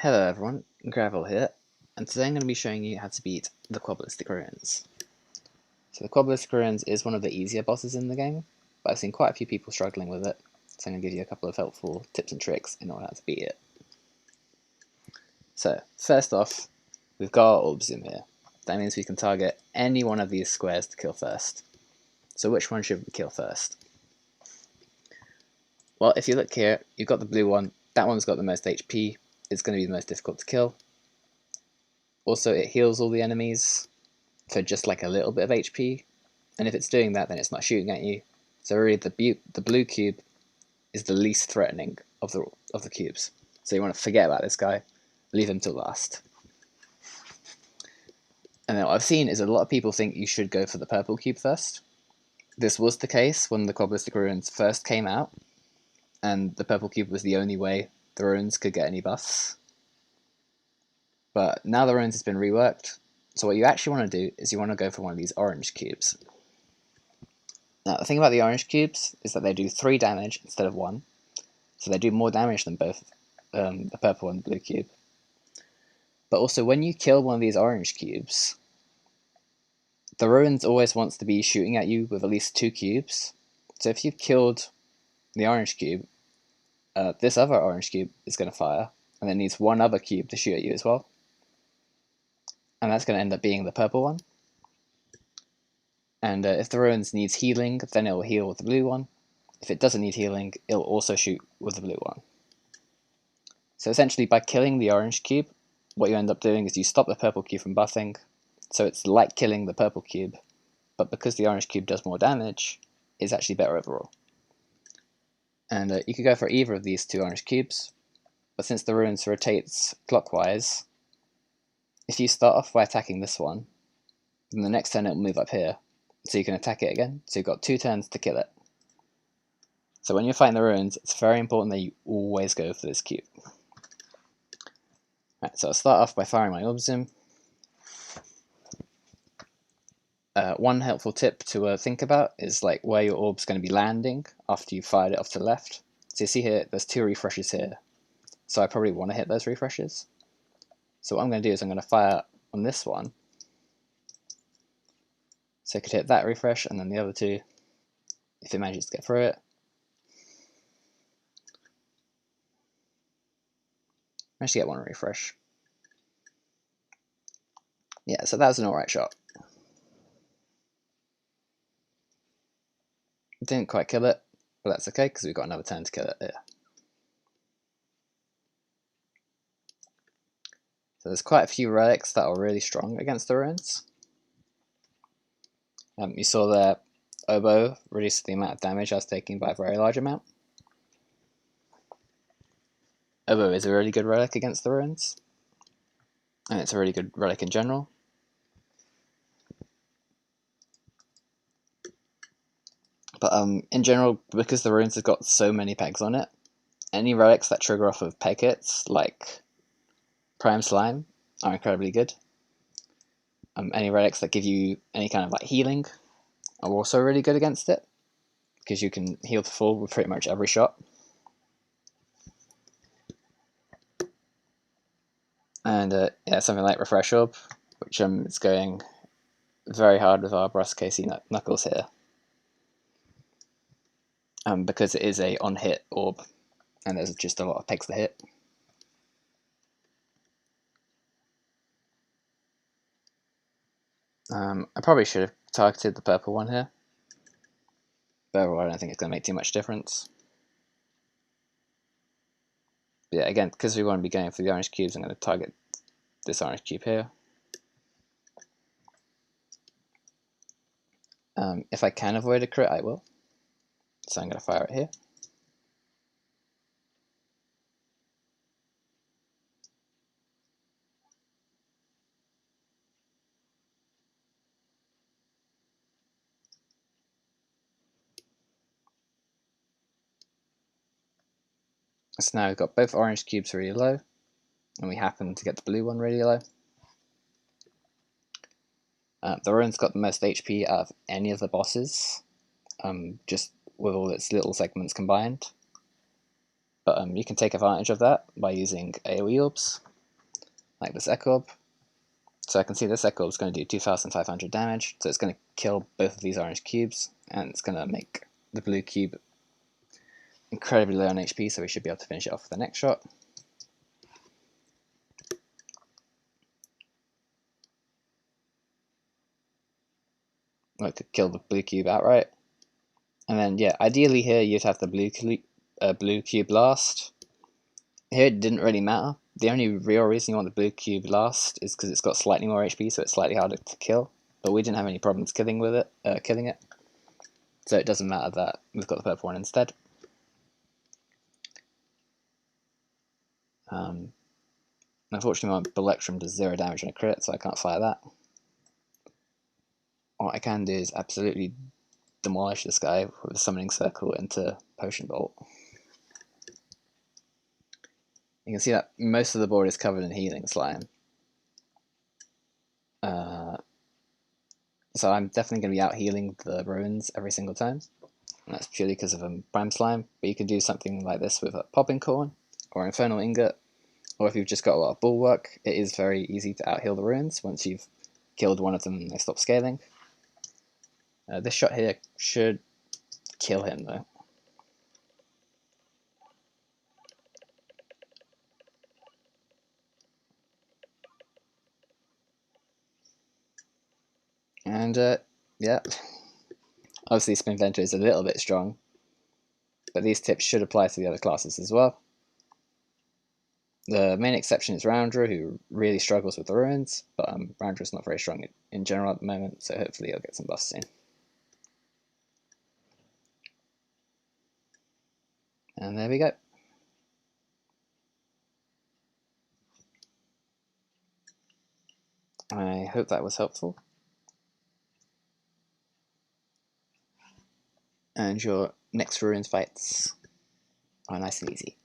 Hello everyone, Gravel here, and today I'm going to be showing you how to beat the Qaballistic Ruins. So the Qaballistic Ruins is one of the easier bosses in the game, but I've seen quite a few people struggling with it, so I'm going to give you a couple of helpful tips and tricks in order how to beat it. So, first off, we've got our orb zoom here. That means we can target any one of these squares to kill first. So which one should we kill first? Well, if you look here, you've got the blue one, that one's got the most HP, it's going to be the most difficult to kill. Also, it heals all the enemies for just like a little bit of HP, and if it's doing that, then it's not shooting at you. So really, the blue cube is the least threatening of the cubes. So you want to forget about this guy, leave him till last. And then what I've seen is a lot of people think you should go for the purple cube first. This was the case when the Qaballistic Ruins first came out, and the purple cube was the only way the ruins could get any buffs. But now the ruins has been reworked, so what you actually want to do is you want to go for one of these orange cubes. Now the thing about the orange cubes is that they do 3 damage instead of 1, so they do more damage than both the purple and the blue cube. But also when you kill one of these orange cubes, the ruins always wants to be shooting at you with at least 2 cubes. So if you've killed the orange cube, this other orange cube is going to fire, and it needs one other cube to shoot at you as well. And that's going to end up being the purple one. And if the ruins needs healing, then it will heal with the blue one. If it doesn't need healing, it will also shoot with the blue one. So essentially, by killing the orange cube, what you end up doing is you stop the purple cube from buffing, so it's like killing the purple cube, but because the orange cube does more damage, it's actually better overall. And you could go for either of these 2 orange cubes, but since the ruins rotates clockwise, if you start off by attacking this one, then the next turn it will move up here, so you can attack it again, so you've got 2 turns to kill it. So when you're fighting the ruins, it's very important that you always go for this cube. Right, so I'll start off by firing my orb zoom. One helpful tip to think about is like where your orb's going to be landing after you fired it off to the left. So you see here, there's 2 refreshes here, so I probably want to hit those refreshes. So what I'm going to do is I'm going to fire on this one, so I could hit that refresh, and then the other 2, if it manages to get through it. Managed to get 1 refresh. Yeah, so that was an alright shot. Didn't quite kill it, but that's okay, because we've got another turn to kill it here. So there's quite a few relics that are really strong against the ruins. You saw there, Oboe reduced the amount of damage I was taking by a very large amount. Oboe is a really good relic against the ruins, and it's a really good relic in general. But in general, because the ruins have got so many pegs on it, any relics that trigger off of peg hits, like Prime Slime, are incredibly good. Any relics that give you any kind of like healing are also really good against it, because you can heal to full with pretty much every shot. And yeah, something like Refresh Orb, which is going very hard with our Brass Casey Knuckles here. Because it is a on-hit orb, and there's just a lot of pegs to hit. I probably should have targeted the purple one here, but overall I don't think it's going to make too much difference. But yeah, again, because we want to be going for the orange cubes, I'm going to target this orange cube here. If I can avoid a crit, I will. So I'm going to fire it here. So now we've got both orange cubes really low, and we happen to get the blue one really low. The ruin's got the most HP out of any of the bosses, just with all its little segments combined. But you can take advantage of that by using AoE orbs. like this Echo. So I can see this Echo is going to do 2,500 damage, so it's going to kill both of these orange cubes, and it's going to make the blue cube incredibly low on HP, so we should be able to finish it off with the next shot. Like to kill the blue cube outright. And then, yeah, ideally here you'd have the blue cube last. Here it didn't really matter. The only real reason you want the blue cube last is because it's got slightly more HP, so it's slightly harder to kill. But we didn't have any problems killing it, so it doesn't matter that we've got the purple one instead. Unfortunately, my Belectrum does 0 damage on a crit, so I can't fire that. What I can do is absolutely demolish this guy with a summoning circle into Potion Bolt. You can see that most of the board is covered in healing slime. So I'm definitely going to be out healing the ruins every single time. And that's purely because of a Prime Slime, but you can do something like this with a Popping Corn or Infernal Ingot, or if you've just got a lot of Bulwark, it is very easy to out heal the ruins. Once you've killed one of them, they stop scaling. This shot here should kill him though. And yeah, obviously Spinventer is a little bit strong, but these tips should apply to the other classes as well. The main exception is Roundra, who really struggles with the ruins, but Roundra's not very strong in general at the moment, so hopefully he'll get some buffs soon. And there we go. I hope that was helpful. And your next ruins fights are nice and easy.